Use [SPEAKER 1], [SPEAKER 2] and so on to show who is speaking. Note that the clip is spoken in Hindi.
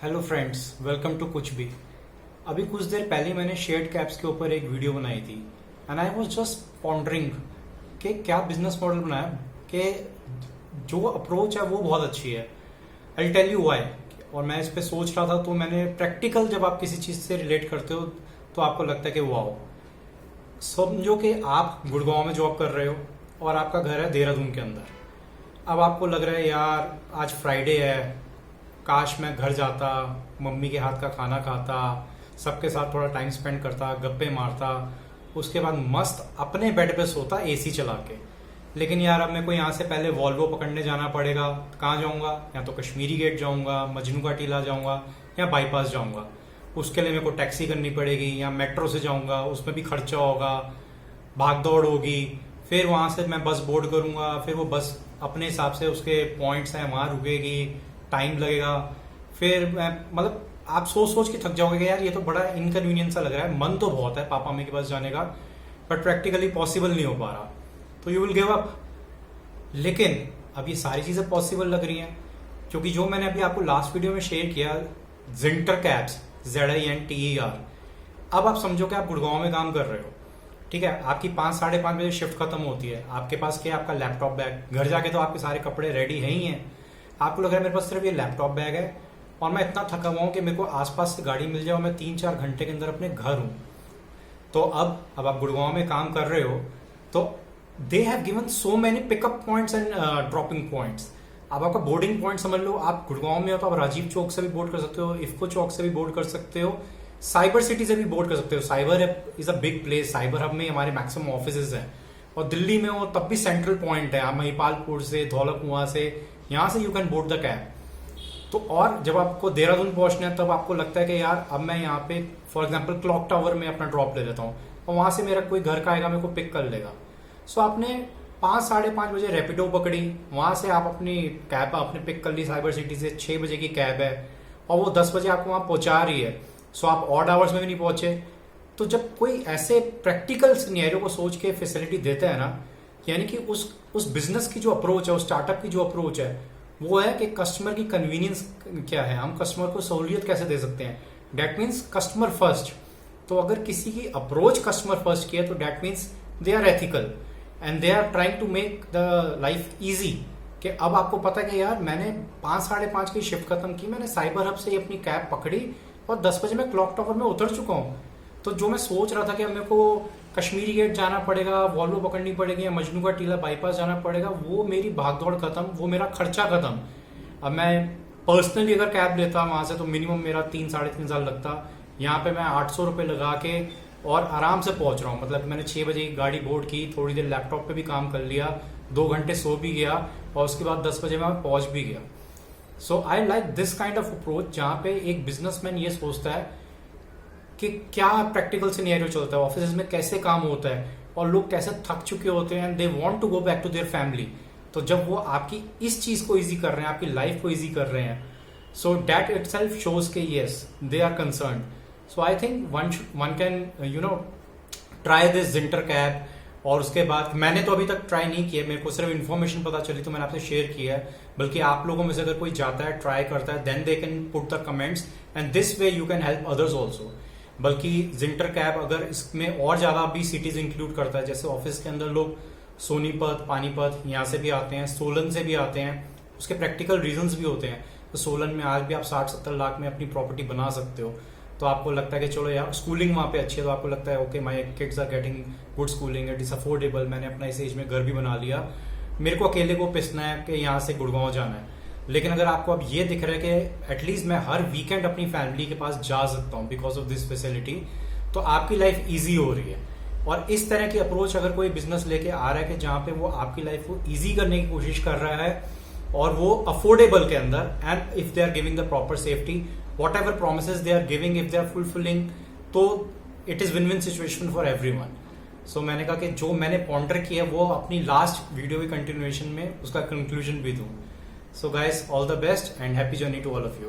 [SPEAKER 1] हेलो फ्रेंड्स, वेलकम टू कुछ भी। अभी कुछ देर पहले मैंने शेयर्ड कैप्स के ऊपर एक वीडियो बनाई थी and I was just pondering कि क्या बिजनेस मॉडल बनाया कि जो अप्रोच है वो बहुत अच्छी है। I tell you why. और मैं इस पे सोच रहा था तो मैंने प्रैक्टिकल, जब आप किसी चीज से रिलेट करते हो तो आपको लगता है कि वाओ। समझो कि आप गुड़गांव में जॉब कर रहे हो और आपका घर है देहरादून के अंदर। अब आपको लग रहा है यार आज फ्राइडे है, काश मैं घर जाता, मम्मी के हाथ का खाना खाता, सबके साथ थोड़ा टाइम स्पेंड करता, गप्पे मारता, उसके बाद मस्त अपने बेड पे सोता एसी चला के। लेकिन यार अब मेरे को यहाँ से पहले वॉल्वो पकड़ने जाना पड़ेगा। कहाँ जाऊँगा? या तो कश्मीरी गेट जाऊँगा, मजनू का टीला जाऊँगा या बाईपास जाऊँगा। उसके लिए मेरे को टैक्सी करनी पड़ेगी या मेट्रो से जाऊँगा, उसमें भी खर्चा होगा, भाग दौड़ होगी। फिर वहाँ से मैं बस बोर्ड करूँगा, फिर वो बस अपने हिसाब से उसके पॉइंट्स हैं वहाँ रुकेगी, टाइम लगेगा। फिर मैं मतलब आप सोच सोच के थक जाओगे कि यार ये तो बड़ा इनकन्वीनियंस सा लग रहा है। मन तो बहुत है पापा मम्मी के पास जाने का, बट प्रैक्टिकली पॉसिबल नहीं हो पा रहा, तो यू विल गिव अप। लेकिन अब ये सारी चीजें पॉसिबल लग रही हैं क्योंकि जो मैंने अभी आपको लास्ट वीडियो में शेयर किया, जिंटर कैब्स, ZINTER। अब आप समझो कि आप गुड़गांव में काम कर रहे हो, ठीक है, आपकी 5 साढ़े 5 बजे शिफ्ट खत्म होती है, आपके पास क्या, आपका लैपटॉप बैग, घर जाके तो आपके सारे कपड़े रेडी है ही हैं। आपको लग रहा है मेरे पास सिर्फ ये लैपटॉप बैग है और मैं इतना थका हुआ हूँ कि मेरे को आसपास से गाड़ी मिल जाए और मैं 3-4 घंटे के अंदर अपने घर हूँ। तो अब आप गुड़गांव में काम कर रहे हो तो they have given so many pickup points and dropping points. अब आपका बोर्डिंग पॉइंट समझ लो, आप गुड़गांव में हो तो आप राजीव चौक से भी बोर्ड कर सकते हो, इफ्को चौक से भी बोर्ड कर सकते हो, साइबर सिटी से भी बोर्ड कर सकते हो। Cyber is a big place, cyber hub में हमारे मैक्सिमम ऑफिस हैं और दिल्ली में हो तब भी सेंट्रल पॉइंट है। आप महिपालपुर से, धौला कुआं से, यहाँ से you can board the cab. तो और जब आपको देहरादून पहुंचना है तब आपको लगता है कि यार अब मैं यहाँ पे फॉर एग्जांपल क्लॉक टावर में अपना ड्रॉप ले लेता हूँ और वहां से मेरा कोई घर का आएगा, मेरे को पिक कर लेगा। सो आपने 5 साढ़े 5 बजे रैपिडो पकड़ी, वहां से आप अपनी कैब आपने पिक कर ली साइबर सिटी से। 6 बजे की कैब है और वो 10 बजे आपको वहां पहुंचा रही है। सो आप ऑड आवर्स में भी नहीं पहुंचे। तो जब कोई ऐसे प्रैक्टिकल सिनेरियो को सोच के फैसिलिटी देता है ना, यानी कि उस बिजनेस की जो अप्रोच है, उस स्टार्टअप की जो अप्रोच है, वो है कि कस्टमर की कन्वीनियंस क्या है, हम कस्टमर को सहूलियत कैसे दे सकते हैं। That means customer first. तो अगर किसी की अप्रोच कस्टमर फर्स्ट की है तो that means they are ethical and they are trying to make the life easy. कि अब आपको पता है कि यार मैंने 5 साढ़े 5 की शिफ्ट खत्म की, मैंने साइबर हब से ही अपनी कैब पकड़ी और 10 बजे मैं क्लॉक टावर में उतर चुका हूँ। तो जो मैं सोच रहा था कि मेरे को कश्मीरी गेट जाना पड़ेगा, वॉल्वो पकड़नी पड़ेगी या मजनू का टीला बाईपास जाना पड़ेगा, वो मेरी भागदौड़ खत्म, वो मेरा खर्चा खत्म। अब मैं पर्सनली अगर कैब लेता वहां से तो मिनिमम मेरा 3-3.5 साल लगता। यहाँ पे मैं 800 रुपये लगा के और आराम से पहुंच रहा हूँ। मतलब मैंने 6 बजे की गाड़ी बोर्ड की, थोड़ी देर लैपटॉप पे भी काम कर लिया, 2 घंटे सो भी गया और उसके बाद 10 बजे मैं पहुंच भी गया। So I like this kind of approach, जहाँ पे एक बिजनेसमैन ये सोचता है कि क्या प्रैक्टिकल सिनेरियो चलता है, ऑफिस में कैसे काम होता है और लोग कैसे थक चुके होते हैं and they want to go back to their family. तो जब वो आपकी इस चीज को इजी कर रहे हैं, आपकी लाइफ को इजी कर रहे हैं, सो दैट इटसेल्फ शोज के yes they are concerned. So I think one can try this jinter cab. और उसके बाद मैंने तो अभी तक ट्राई नहीं किया, मेरे को सिर्फ इन्फॉर्मेशन पता चली तो मैंने आपसे शेयर किया है। बल्कि आप लोगों में से अगर कोई जाता है, ट्राई करता है, then they can put the comments and this way you can help others also. बल्कि जिंटर कैब अगर इसमें और ज्यादा भी सिटीज इंक्लूड करता है, जैसे ऑफिस के अंदर लोग सोनीपत, पानीपत यहाँ से भी आते हैं, सोलन से भी आते हैं, उसके प्रैक्टिकल रीजंस भी होते हैं। तो सोलन में आज भी आप 60-70 लाख में अपनी प्रॉपर्टी बना सकते हो। तो आपको लगता है कि चलो यार स्कूलिंग वहाँ पे अच्छी है, तो आपको लगता है okay my kids are getting good schooling, it is affordable, मैंने अपना इस एज में घर भी बना लिया, मेरे को अकेले को पिसना है कि यहाँ से गुड़गांव जाना है। लेकिन अगर आपको अब ये दिख रहा है कि एटलीस्ट मैं हर वीकेंड अपनी फैमिली के पास जा सकता हूँ बिकॉज ऑफ दिस फैसिलिटी, तो आपकी लाइफ ईजी हो रही है। और इस तरह की अप्रोच अगर कोई बिजनेस लेके आ रहा है कि जहाँ पे वो आपकी लाइफ को ईजी करने की कोशिश कर रहा है और वो अफोर्डेबल के अंदर, and if they are giving the proper safety, whatever promises they are giving, if they are fulfilling, तो it is win win situation for everyone. So मैंने कहा कि जो मैंने पॉन्डर किया वो अपनी लास्ट वीडियो की कंटिन्यूएशन में उसका कंक्लूजन भी दूं। So guys, all the best and happy journey to all of you.